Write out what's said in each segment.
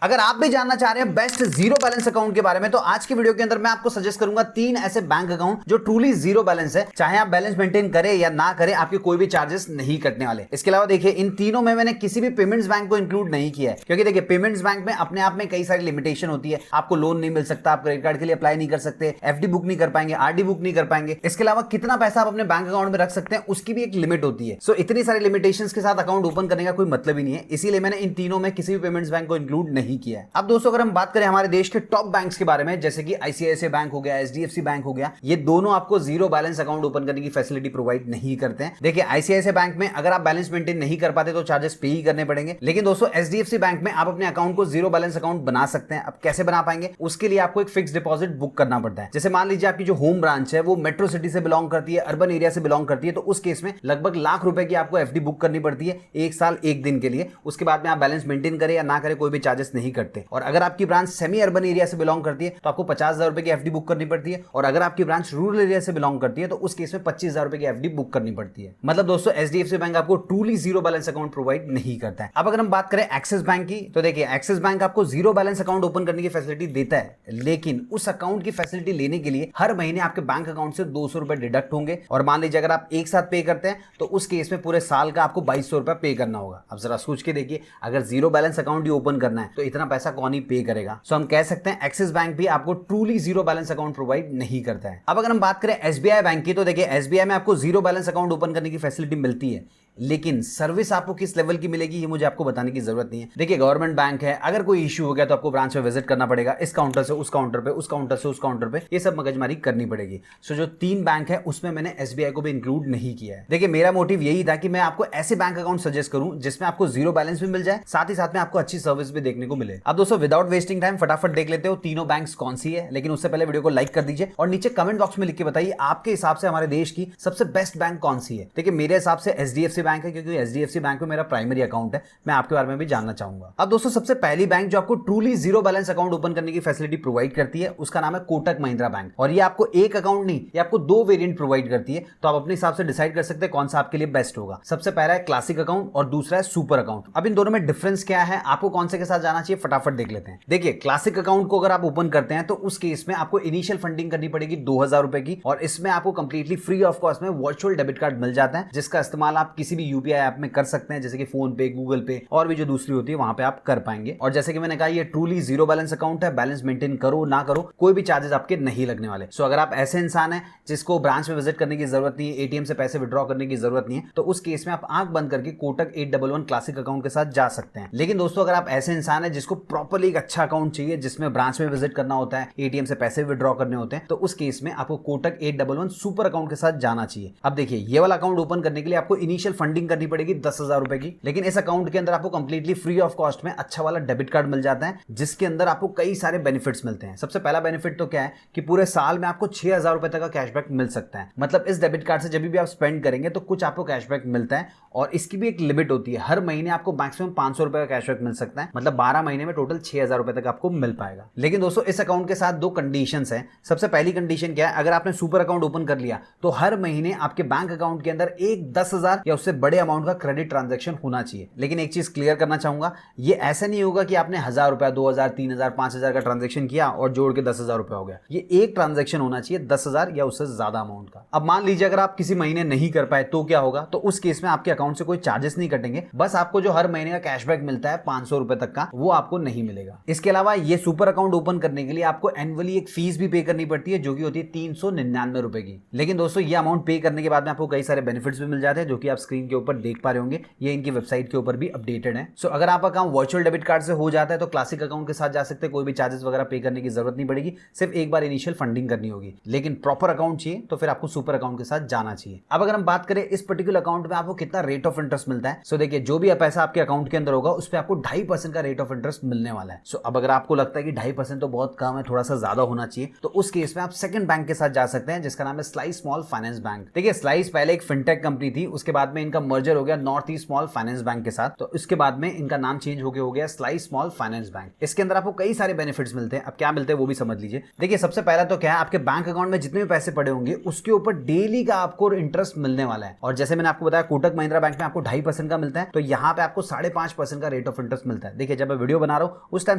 अगर आप भी जानना चाह रहे हैं बेस्ट जीरो बैलेंस अकाउंट के बारे में तो आज की वीडियो के अंदर मैं आपको सजेस्ट करूंगा 3 ऐसे बैंक अकाउंट जो ट्रूली जीरो बैलेंस है। चाहे आप बैलेंस मेंटेन करें या ना करें, आपके कोई भी चार्जेस नहीं कटने वाले। इसके अलावा देखिए, इन तीनों में मैंने किसी भी पेमेंट्स बैंक को इंक्लूड नहीं किया है, क्योंकि देखिए पेमेंट्स बैंक में अपने आप में कई सारी लिमिटेशन होती है। आपको लोन नहीं मिल सकता, आप क्रेडिट कार्ड के लिए अप्लाई नहीं कर सकते, एफडी बुक नहीं कर पाएंगे, आरडी बुक नहीं कर पाएंगे। इसके अलावा कितना पैसा आप अपने बैंक अकाउंट में रख सकते हैं उसकी भी एक लिमिट होती है। सो इतनी सारी लिमिटेशंस के साथ अकाउंट ओपन करने का कोई मतलब ही नहीं है, इसीलिए मैंने इन तीनों में किसी भी पेमेंट्स बैंक को इंक्लूड नहीं किया है। अब दोस्तों, अगर हम बात करें हमारे देश के टॉप बैंक्स के बारे में, जैसे कि आईसीआईसीआई बैंक हो गया, एचडीएफसी बैंक हो गया, ये दोनों आपको जीरो बैलेंस अकाउंट ओपन करने की फैसिलिटी प्रोवाइड नहीं करते हैं। देखिए, आईसीआईसीआई बैंक में अगर आप बैलेंस मेंटेन नहीं कर पाते तो चार्जेस पे ही करने पड़ेंगे, लेकिन दोस्तों एचडीएफसी बैंक में आप अपने अकाउंट को जीरो बैलेंस अकाउंट बना सकते हैं। अब कैसे बना पाएंगे? उसके लिए आपको एक फिक्स डिपॉजिट बुक करना पड़ता है। जैसे मान लीजिए आपकी जो होम ब्रांच है वो मेट्रो सिटी से बिलोंग करती है, अर्बन एरिया से बिलोंग करती है, तो उस केस में लगभग लाख रुपए की आपको एफडी बुक करनी पड़ती है 1 साल 1 दिन के लिए। उसके बाद में आप बैलेंस मेंटेन करें या ना करें, कोई भी चार्जेस नहीं करते। और अगर आपकी ब्रांच सेमी अर्बन एरिया से बिलोंग करती है तो आपको 50,000 रुपए की एफडी बुक करनी पड़ती है, और अगर आपकी ब्रांच रूरल एरिया से बिलोंग करती है तो उस केस में 25,000 रुपए की एफडी बुक करनी पड़ती है। मतलब दोस्तों, एचडीएफसी बैंक आपको truly zero balance account provide नहीं करता है। अब अगर हम बात करें एक्सिस बैंक की, तो देखिए एक्सिस बैंक आपको जीरो बैलेंस अकाउंट ओपन करने की फैसिलिटी देता है, लेकिन उस अकाउंट की फैसिलिटी लेने के लिए हर महीने आपके बैंक अकाउंट से 200 रुपए डिडक्ट होंगे। और मान लीजिए अगर आप एक साथ पे करते हैं तो उस केस में पूरे साल का आपको 2200 रुपए पे करना होगा। अब जरा सोच के देखिए, अगर जीरो बैलेंस अकाउंट ही ओपन करना है तो इतना पैसा कौन ही पे करेगा। सो हम कह सकते हैं एक्सिस बैंक भी आपको truly zero balance account provide नहीं करता है। अब अगर हम बात करें एसबीआई बैंक की, तो देखिए एसबीआई में आपको जीरो बैलेंस अकाउंट ओपन करने की फैसिलिटी मिलती है, लेकिन सर्विस आपको किस लेवल की मिलेगी ये मुझे आपको बताने की जरूरत नहीं है। देखिए, गवर्नमेंट बैंक है, अगर कोई इश्यू हो गया तो आपको ब्रांच में विजिट करना पड़ेगा, इस काउंटर से उस काउंटर पे, उस काउंटर से उस काउंटर पे, ये सब मगजमारी करनी पड़ेगी। सो जो 3 बैंक है उसमें मैंने एसबीआई को भी इंक्लूड नहीं किया है। देखिए, मेरा मोटिव यही था कि मैं आपको ऐसे बैंक अकाउंट सजेस्ट करूं जिसमें आपको जीरो बैलेंस भी मिल जाए, साथ ही साथ में आपको अच्छी सर्विस भी देखने को मिले। अब दोस्तों, विदाउट वेस्टिंग टाइम फटाफट देख लेते हो तीनों बैंक्स कौन सी है, लेकिन उससे पहले वीडियो को लाइक कर दीजिए और नीचे कमेंट बॉक्स में लिख के बताइए आपके हिसाब से हमारे देश की सबसे बेस्ट बैंक कौन सी है। देखिए, मेरे हिसाब से एचडीएफसी बैंक है, क्योंकि एचडीएफसी बैंक में मेरा प्राइमरी अकाउंट है। मैं आपके बारे में भी जानना चाहूंगा। अब दोस्तों, सबसे पहली बैंक जो आपको truly zero balance account open करने की फैसिलिटी प्रोवाइड करती है उसका नाम है कोटक महिंद्रा बैंक। और ये आपको एक अकाउंट नहीं, ये आपको 2 वेरिएंट प्रोवाइड करती है, तो आप अपने हिसाब से डिसाइड कर सकते हैं कौन सा आपके लिए बेस्ट होगा। सबसे पहला है क्लासिक अकाउंट और दूसरा है सुपर अकाउंट। अब इन दोनों में डिफरेंस क्या है, आपको कौन से के साथ जाना चाहिए, फटाफट देख लेते हैं। देखिए, क्लासिक अकाउंट को अगर आप ओपन करते हैं तो उस केस में आपको इनिशियल फंडिंग करनी पड़ेगी 2000 रुपए की, और इसमें आपको कंप्लीटली फ्री ऑफ कॉस्ट में वर्चुअल डेबिट कार्ड मिल जाता है, जिसका इस्तेमाल आप किसी भी यूपीआई ऐप में कर सकते हैं, जैसे कि फोन पे, गूगल पे और भी जो दूसरी होती है वहां पे आप कर पाएंगे। और जैसे कि मैंने कहा, ये ट्रूली जीरो बैलेंस अकाउंट है, बैलेंस मेंटेन करो ना करो कोई भी चार्जेस आपके नहीं लगने वाले। सो अगर आप ऐसे इंसान हैं जिसको ब्रांच में विजिट करने की जरूरत नहीं है, एटीएम से पैसे विड्रॉ करने की जरूरत नहीं है, तो उस केस में आप आंख बंद करके कोटक 811 क्लासिक अकाउंट के साथ जा सकते हैं। लेकिन दोस्तों, अगर आप ऐसे इंसान है जिसको प्रॉपर्ली एक अच्छा अकाउंट चाहिए जिसमें ब्रांच में विजिट करना होता है, एटीएम से पैसे विड्रॉ करने होते हैं, तो उस केस में आपको कोटक 811 सुपर अकाउंट के साथ जाना चाहिए। अब देखिए, ये वाला अकाउंट ओपन करने के लिए आपको इनिशियल फंडिंग करनी पड़ेगी 10,000 रुपए की, लेकिन इस अकाउंट के अंदर आपको कंप्लीटली फ्री ऑफ कॉस्ट में अच्छा वाला डेबिट कार्ड मिल जाता है, जिसके अंदर आपको कई सारे बेनिफिट्स मिलते हैं। सबसे पहला बेनिफिट तो क्या है कि पूरे साल में आपको 6,000 रुपए तक का कैशबैक मिल सकता है। मतलब इस डेबिट कार्ड से जब भी आप स्पेंड करेंगे तो कुछ आपको कैशबैक मिलता है, और इसकी भी एक लिमिट होती है। हर महीने आपको मैक्सिमम 500 रुपए का कैशबैक मिल सकता है, मतलब 12 महीने में टोटल 6,000 रुपए तक आपको मिल पाएगा। लेकिन दोस्तों, इस अकाउंट के साथ 2 कंडीशंस हैं। सबसे पहली कंडीशन क्या है, अगर आपने सुपर अकाउंट ओपन कर लिया तो हर महीने आपके बैंक अकाउंट के अंदर एक 10,000 या उससे बड़े अमाउंट का क्रेडिट ट्रांजैक्शन होना चाहिए। लेकिन एक चीज क्लियर करना चाहूंगा, ये ऐसा नहीं होगा कि आपने 1000 रुपया, 2000, 3000, 5000 का ट्रांजैक्शन किया और जोड़ के 10,000 रुपया हो गया। ये एक ट्रांजैक्शन होना चाहिए 10,000 या उससे ज्यादा अमाउंट का। अब मान लीजिए अगर आप किसी महीने नहीं कर पाए तो क्या होगा, तो उस केस में आपके अकाउंट से कोई चार्जेस नहीं कटेंगे, बस आपको जो हर महीने का कैशबैक मिलता है 500 रुपए तक का, वो आपको नहीं मिलेगा। इसके अलावा ये सुपर अकाउंट ओपन करने के लिए आपको एनुअली एक फीस भी पे करनी पड़ती है, जो कि होती है 399 रुपए की। लेकिन दोस्तों, ये अमाउंट पे करने के बाद में आपको कई सारे बेनिफिट्स भी मिल जाते हैं, जो कि आप स्क्रीन के ऊपर देख पा रहे होंगे। ये इनकी वेबसाइट के ऊपर भी अपडेटेड है। सो अगर आप अकाउंट वर्चुअल डेबिट कार्ड से हो जाता है तो क्लासिक अकाउंट के साथ जा सकते हैं, कोई भी चार्जेस वगैरह पे करने की जरूरत नहीं पड़ेगी, सिर्फ एक बार इनिशियल फंडिंग करनी होगी। लेकिन प्रॉपर अकाउंट चाहिए तो फिर आपको सुपर अकाउंट के साथ जाना चाहिए। अब अगर हम बात करें इस पर्टिकुलर अकाउंट में आपको कितना रेट ऑफ इंटरेस्ट मिलता है, सो देखिए, जो भी पैसा आपके अकाउंट के अंदर होगा उस पर आपको 2.5% का रेट ऑफ इंटरेस्ट मिलने वाला है। सो अब अगर आपको लगता है कि 2.5% तो बहुत कम है, थोड़ा सा ज्यादा होना चाहिए, तो उस केस में आप सेकंड बैंक के साथ जा सकते हैं, जिसका नाम है स्लाइस स्मॉल फाइनेंस बैंक। देखिए, स्लाइस पहले एक फिनटेक कंपनी थी, उसके बाद में इनका मर्जर हो गया north east small finance bank के साथ, तो उसके बाद में इनका नाम चेंज हो गया स्लाइस स्मॉल फाइनेंस बैंक। इसके अंदर आपको कई सारे बेनिफिट्स मिलते हैं। अब क्या मिलते हैं वो भी समझ लीजिए। देखिए, सबसे पहला तो क्या है, आपके बैंक अकाउंट में जितने भी पैसे पड़े होंगे उसके ऊपर डेली का आपको इंटरेस्ट मिलने वाला है। और जैसे मैंने आपको बताया, कोटक महिंद्रा महिंद्रा बैंक में आपको 2.5% का मिलता है, तो यहाँ पे आपको 5.5% का रेट ऑफ इंटरेस्ट मिलता है। देखिए जब मैं वीडियो बना रहा हूँ उस टाइम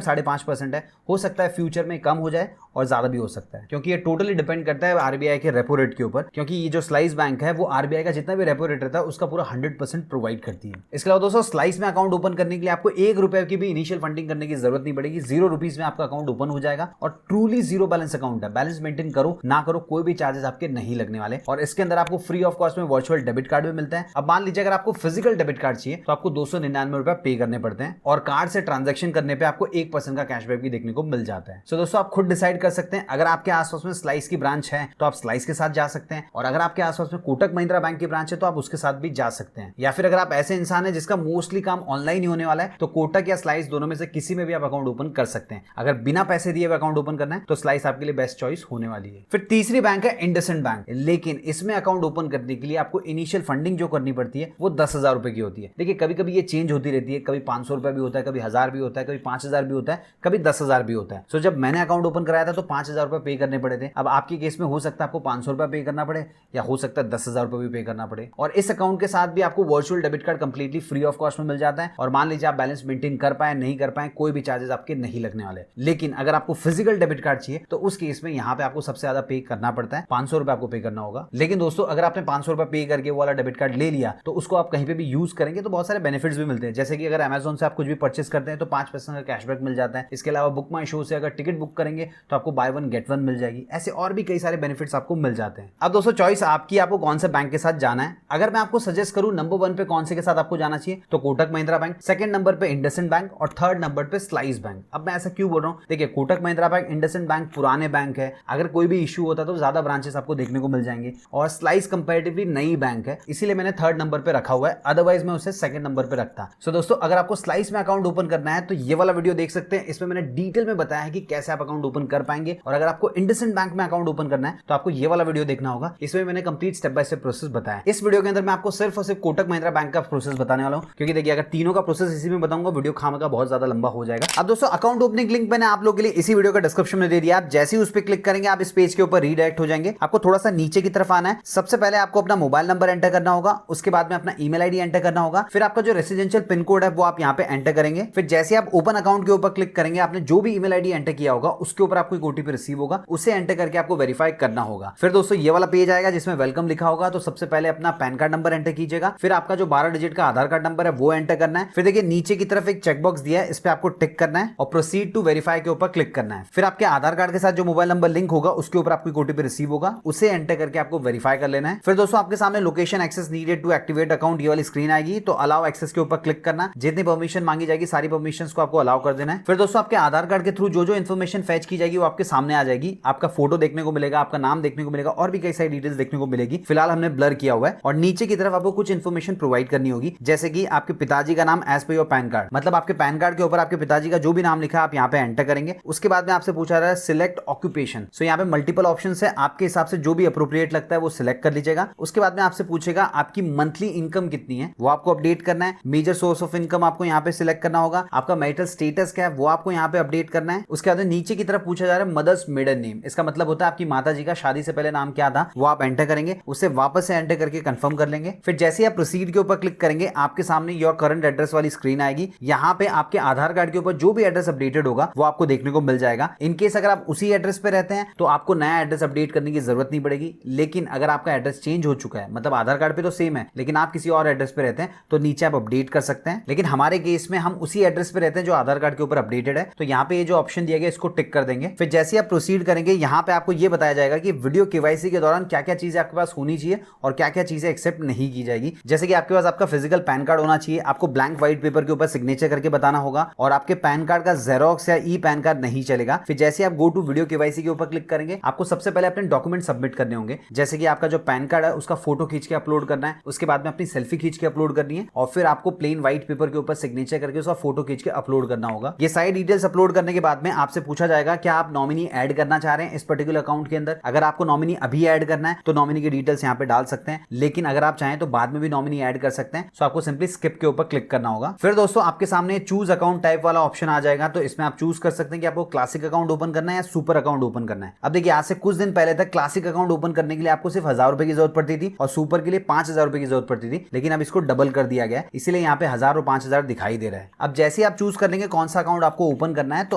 5.5% है, हो सकता है फ्यूचर में कम हो जाए और ज्यादा भी हो सकता है, क्योंकि ये टोटली डिपेंड करता है आरबीआई के रेपो रेट के ऊपर, क्योंकि ये जो स्लाइस बैंक है वो आरबीआई का जितना भी रेपो रेट रहता है उसका पूरा 100% प्रोवाइड करती है। इसके अलावा दोस्तों स्लाइस में अकाउंट ओपन करने के लिए आपको 1 रुपए की भी इनिशियल फंडिंग करने की जरूरत नहीं पड़ेगी। 0 रुपीज में आपका अकाउंट ओपन हो जाएगा और ट्रूली जीरो बैलेंस अकाउंट है। बैलेंस मेंटेन करो ना करो कोई भी चार्जेस आपके नहीं लगने वाले, और इसके अंदर आपको फ्री ऑफ कॉस्ट में वर्चुअल डेबिट कार्ड भी मिलता है। अब मान लीजिए अगर आपको फिजिकल डेबिट कार्ड चाहिए तो आपको 299 रुपए पे करने पड़ते हैं, और कार्ड से ट्रांजैक्शन करने पे आपको 1% का कैशबैक भी देखने को मिल जाता है। सो दोस्तों आप खुद डिसाइड कर सकते हैं, अगर आपके आसपास में स्लाइस की ब्रांच है तो आप स्लाइस के साथ जा सकते हैं, और अगर आपके आसपास में कोटक महिंद्रा बैंक की ब्रांच है तो आप उसके साथ भी जा सकते हैं। या फिर अगर आप ऐसे इंसान है जिसका मोस्टली काम ऑनलाइन ही होने वाला है तो कोटक या स्लाइस दोनों में से किसी में भी आप अकाउंट ओपन कर सकते हैं। अगर बिना पैसे दिए हुए अकाउंट ओपन करना है तो स्लाइस आपके लिए बेस्ट चॉइस होने वाली है। फिर तीसरी बैंक है इंडसइंड बैंक, लेकिन इसमें अकाउंट ओपन करने के लिए आपको इनिशियल फंडिंग जो करनी पड़ती है वो 10,000 रुपए की होती है। देखिए कभी कभी ये चेंज होती रहती है, कभी 500 रुपए भी होता है, कभी 1000 भी होता है, कभी 5000 भी होता है, कभी 10,000 भी होता है। सो जब मैंने अकाउंट ओपन कराया था तो 5,000 रुपए पे करने पड़े थे। अब आपके केस में हो सकता है आपको 500 रुपए पे करना पड़े, या हो सकता है 10,000 रुपए भी पे करना पड़े। और इस अकाउंट के साथ भी आपको virtual debit card completely free of cost में मिल जाता है, और मान लीजिए आप बैलेंस मेंटेन कर पाए नहीं कर पाए कोई भी चार्जेस आपके नहीं लगने वाले। लेकिन अगर आपको फिजिकल डेबिट कार्ड चाहिए तो उस केस में यहाँ पे आपको सबसे ज्यादा पे करना पड़ता है, 500 रुपए आपको पे करना होगा। लेकिन दोस्तों अगर आपने 500 रुपए पे करके वो वाला डेबिट कार्ड ले लिया तो उसको आप कहीं पे भी यूज करेंगे तो बहुत सारे बेनिफिट्स भी मिलते हैं, जैसे कि अगर अमेजोन से आप कुछ भी परचेस करते हैं तो 5% का कैशबैक मिल जाता है। इसके अलावा बुक माई शो से अगर टिकट बुक करेंगे तो आपको बाय 1 गेट 1 मिल जाएगी। ऐसे और भी कई सारे बेनिफिट्स आपको मिल जाते हैं। अब दोस्तों चॉइस आपकी, आपको कौन से बैंक के साथ जाना है। अगर मैं आपको सजेस्ट करूं नंबर 1 पे कौन से के साथ आपको जाना चाहिए तो Kotak Mahindra bank, second number पे इंडसइंड बैंक और थर्ड नंबर पे स्लाइस बैंक। अब मैं ऐसा क्यों बोल रहा हूं, देखिए कोटक महिंद्रा बैंक, इंडसइंड बैंक पुराने बैंक है, अगर कोई भी इश्यू होता तो ज्यादा ब्रांचेस आपको देखने को मिल जाएंगे, और स्लाइस कंपैरेटिवली नई बैंक है इसीलिए मैंने थर्ड नंबर पे रखा हुआ है, अदरवाइज मैं उसे सेकंड नंबर पे रखता। सो दोस्तों अगर आपको स्लाइस में अकाउंट ओपन करना है तो ये वाला वीडियो देख सकते हैं, इसमें मैंने डिटेल में बताया है कि कैसे आप अकाउंट ओपन कर पाएंगे। और अगर आपको इंडसइंड बैंक में अकाउंट ओपन करना है तो आपको ये वाला वीडियो देखना होगा, इसमें मैंने complete step by step process बताया। इस वीडियो के अंदर मैं आपको सिर्फ और सिर्फ कोटक महिंद्रा बैंक का प्रोसेस बताने वाला हूं, क्योंकि देखिए अगर तीनों का प्रोसेस इसी में बताऊंगा वीडियो खामखा बहुत ज्यादा लंबा हो जाएगा। अब दोस्तों अकाउंट ओपनिंग लिंक मैंने आप लोगों के लिए इसी वीडियो का डिस्क्रिप्शन में दे दिया, आप जैसे ही उस पर क्लिक करेंगे आप इस पेज के ऊपर रीडायरेक्ट हो जाएंगे। आपको थोड़ा सा नीचे की तरफ आना है, सबसे पहले आपको अपना मोबाइल नंबर एंटर करना होगा, उसके बाद में अपना ईमेल आईडी एंटर करना होगा, फिर आपका जो रेसिडेंशियल पिन कोड है वो आप यहाँ पे एंटर करेंगे। फिर जैसे आप ओपन अकाउंट के ऊपर क्लिक करेंगे आपने जो भी ईमेल आईडी एंटर किया होगा उसके ऊपर आपको एक ओटीपी रिसीव होगा, उसे एंटर करके आपको वेरीफाई करना होगा। फिर दोस्तों ये वाला पेज आएगा जिसमें वेलकम लिखा होगा, तो सबसे पहले अपना पैन कार्ड नंबर एंटर कीजिएगा, फिर आपका जो 12 डिजिट का आधार कार्ड नंबर है वो एंटर करना है। फिर देखिए नीचे की तरफ एक चेकबॉक्स दिया है, इस पे आपको टिक करना है और प्रोसीड टू वेरीफाई के ऊपर क्लिक करना है। फिर आपके आधार कार्ड के साथ जो मोबाइल नंबर लिंक होगा उसके ऊपर आपको एक ओटीपी रिसीव होगा, उसे एंटर करके आपको वेरीफाई कर लेना है। फिर दोस्तों आपके सामने location access needed to activate account ये वाली स्क्रीन आएगी, तो अलाउ एक्सेस के ऊपर क्लिक करना, जितनी परमिशन मांगी जाएगी सारी परमिशंस को आपको अलाउ कर देना है। फिर दोस्तों आपके आधार कार्ड के थ्रू जो जो इन्फॉर्मेशन फैच की जाएगी वो आपके सामने आ जाएगी, आपका फोटो देखने को मिलेगा, आपका नाम देखने को मिलेगा और भी कई सारी डिटेल्स देखने को मिलेगी। फिलहाल हमने ब्लर किया हुआ है, और नीचे की तरफ आपको कुछ इन्फॉर्मेशन प्रोवाइड करनी होगी, जैसे कि आपके पिताजी का नाम as per your pan card, मतलब आपके पैन कार्ड के ऊपर आपके पिताजी का जो भी नाम लिखा है आप यहाँ पे एंटर करेंगे। उसके बाद में आपसे पूछा रहा है सिलेक्ट ऑक्यूपेशन, सो यहाँ पे मल्टीपल ऑप्शन है, आपके हिसाब से जो भी अप्रोप्रिएट लगता है वो सिलेक्ट कर लीजिएगा। उसके बाद में आपसे पूछेगा आपकी मंथली इनकम कितनी है, वो आपको अपडेट करना है। मेजर सोर्स ऑफ इनकम आपको यहाँ पे सिलेक्ट करना होगा, आपका मैरिटल स्टेटस क्या है वो आपको यहाँ पे अपडेट करना है। उसके बाद नीचे की तरफ पूछा जा रहा है मदर्स मिडन नेम, इसका मतलब होता है आपकी माता जी का शादी से पहले नाम क्या था वो आप एंटर करेंगे, उसे वापस से एंटर करके कंफर्म कर लेंगे। फिर जैसे आप प्रोसीड के ऊपर क्लिक करेंगे आपके सामने योर करंट एड्रेस वाली स्क्रीन आएगी, यहाँ पे आपके आधार कार्ड के ऊपर जो भी एड्रेस अपडेटेड होगा वो आपको देखने को मिल जाएगा। इनकेस अगर आप उसी एड्रेस पे रहते हैं तो आपको नया एड्रेस अपडेट करने की जरूरत नहीं पड़ेगी, लेकिन अगर आपका एड्रेस चेंज हो चुका है, मतलब आधार कार्ड पे तो सेम है लेकिन आप किसी और एड्रेस पे रहते हैं तो नीचे आप अपडेट कर सकते हैं। लेकिन हमारे केस में हम उसी एड्रेस पे रहते हैं जो आधार कार्ड के ऊपर अपडेटेड है, तो यहाँ पे ये जो ऑप्शन दिया गया इसको टिक कर देंगे। फिर जैसे आप प्रोसीड करेंगे यहाँ पे आपको ये बताया जाएगा कि वीडियो केवाईसी के दौरान क्या क्या चीजें आपके पास होनी चाहिए और क्या क्या चीजें एक्सेप्ट नहीं की जाएगी। जैसे कि आपके पास आपका फिजिकल पैन कार्ड होना चाहिए, आपको ब्लैंक व्हाइट पेपर के ऊपर सिग्नेचर करके बताना होगा, और आपके पैन कार्ड का जेरोक्स या ई पैन कार्ड नहीं चलेगा। फिर जैसे आप गो टू वीडियो केवाईसी के ऊपर क्लिक करेंगे आपको सबसे पहले अपने डॉक्यूमेंट सबमिट करने होंगे, जैसे कि आपका जो पैन कार्ड है उसका फोटो खींच के अपलोड करना है, उसके बाद में अपनी सेल्फी खींच के अपलोड करनी है, और फिर आपको प्लेन व्हाइट पेपर के ऊपर सिग्नेचर करके उसका फोटो खींच के अपलोड करना होगा। ये सारी डिटेल्स अपलोड करने के बाद में आपसे पूछा जाएगा क्या आप नॉमिनी ऐड करना चाह रहे हैं इस पर्टिकुलर अकाउंट के अंदर। अगर आपको नॉमिनी अभी ऐड करना है तो नॉमिनी की डिटेल्स यहाँ पे डाल सकते हैं, लेकिन अगर आप चाहें तो बाद में भी नॉमिनी ऐड कर सकते हैं, सो आपको सिंपली स्किप के ऊपर क्लिक करना होगा। फिर दोस्तों आपके सामने चूज अकाउंट टाइप वाला ऑप्शन आ जाएगा, तो इसमें आप चूज कर सकते हैं कि आपको क्लासिक अकाउंट ओपन करना है या सुपर अकाउंट ओपन करना है। अब देखिए आज से कुछ दिन पहले तक क्लासिक अकाउंट ओपन करने के लिए आपको सिर्फ 1000 रुपए की जरूरत पड़ती थी और सुपर के लिए 5000 रुपए की जरूरत पड़ती होती थी, लेकिन अब इसको डबल कर दिया गया है, इसीलिए यहाँ पे 1000 और 5000 दिखाई दे रहा है। अब जैसे ही आप चूज कर लेंगे कौन सा अकाउंट आपको ओपन करना है, तो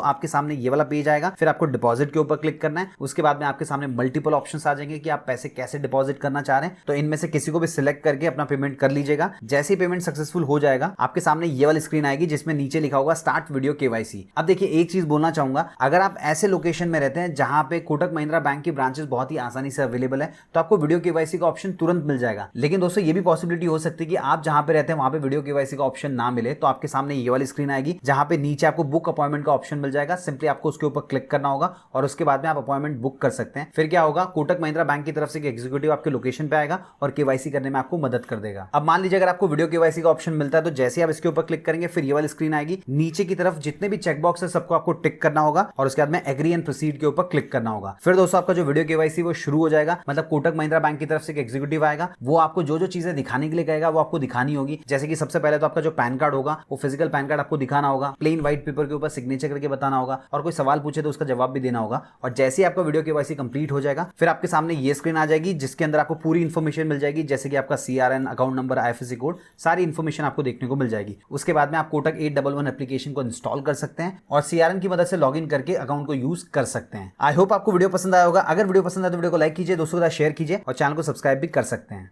आपके सामने ये वाला पेज आएगा, फिर आपको डिपॉजिट के ऊपर क्लिक करना है। उसके बाद में आपके सामने मल्टीपल ऑप्शंस आ जाएंगे कि आप पैसे कैसे डिपॉजिट करना चाह रहे हैं, तो इनमें से किसी को भी सिलेक्ट करके अपना पेमेंट कर लीजिएगा। जैसे ही पेमेंट सक्सेसफुल हो जाएगा आपके सामने ये वाली स्क्रीन आएगी जिसमें नीचे लिखा होगा स्टार्ट वीडियो केवाईसी। अब देखिए एक चीज बोलना चाहूंगा, अगर आप ऐसे लोकेशन में रहते हैं जहां पे कोटक महिंद्रा बैंक की ब्रांचेस बहुत ही आसानी से अवेलेबल है, तो आपको वीडियो केवाईसी का ऑप्शन तुरंत मिल जाएगा। लेकिन दोस्तों ये भी पॉसिबिलिटी हो सकती है कि आप जहां पे रहते हैं वहां पे वीडियो केवाईसी का ऑप्शन ना मिले, तो आपके सामने ये वाली स्क्रीन आएगी जहां पे नीचे आपको बुक अपॉइंटमेंट का ऑप्शन मिल जाएगा। सिंपली आपको उसके ऊपर क्लिक करना होगा और उसके बाद में आप अपॉइंटमेंट बुक कर सकते हैं। फिर क्या होगा, कोटक महिंद्रा बैंक की तरफ से एक एग्जीक्यूटिव आपके लोकेशन पे आएगा और केवाईसी करने में आपको मदद कर देगा। अब मान लीजिए अगर आपको वीडियो केवाईसी का ऑप्शन मिलता है, तो जैसे ही आप इसके ऊपर क्लिक करेंगे फिर ये वाली स्क्रीन आएगी, नीचे की तरफ जितने भी चेकबॉक्स है सबको आपको टिक करना होगा और उसके बाद में एग्री एंड प्रोसीड के ऊपर क्लिक करना होगा। फिर दोस्तों आपका जो वीडियो केवाईसी वो शुरू हो जाएगा, मतलब कोटक महिंद्रा बैंक की तरफ से एक एग्जीक्यूटिव आएगा, वो आपको जो जो चीजें दिखाने के लिए कहेगा वो आपको दिखानी होगी। जैसे कि सबसे पहले तो आपका जो पैन कार्ड होगा वो फिजिकल पैन कार्ड आपको दिखाना होगा, प्लेन व्हाइट पेपर के ऊपर सिग्नेचर करके बताना होगा और कोई सवाल पूछे तो उसका जवाब भी देना होगा। और जैसे ही आपका वीडियो केवाईसी कंप्लीट हो जाएगा फिर आपके सामने ये स्क्रीन आ जाएगी जिसके अंदर आपको पूरी इन्फॉर्मेशन मिल जाएगी, जैसे कि आपका CRN, account number, IFSC code, सारी इन्फॉर्मेशन आपको देखने को मिल जाएगी। उसके बाद में आप कोटक 811 एप्लीकेशन को इंस्टॉल कर सकते हैं और CRN की मदद से लॉगिन करके अकाउंट को यूज कर सकते हैं। आई होप आपको वीडियो पसंद आया होगा। अगर वीडियो पसंद आया तो वीडियो को लाइक कीजिए, दोस्तों के साथ शेयर कीजिए और चैनल को सब्सक्राइब भी कर सकते हैं।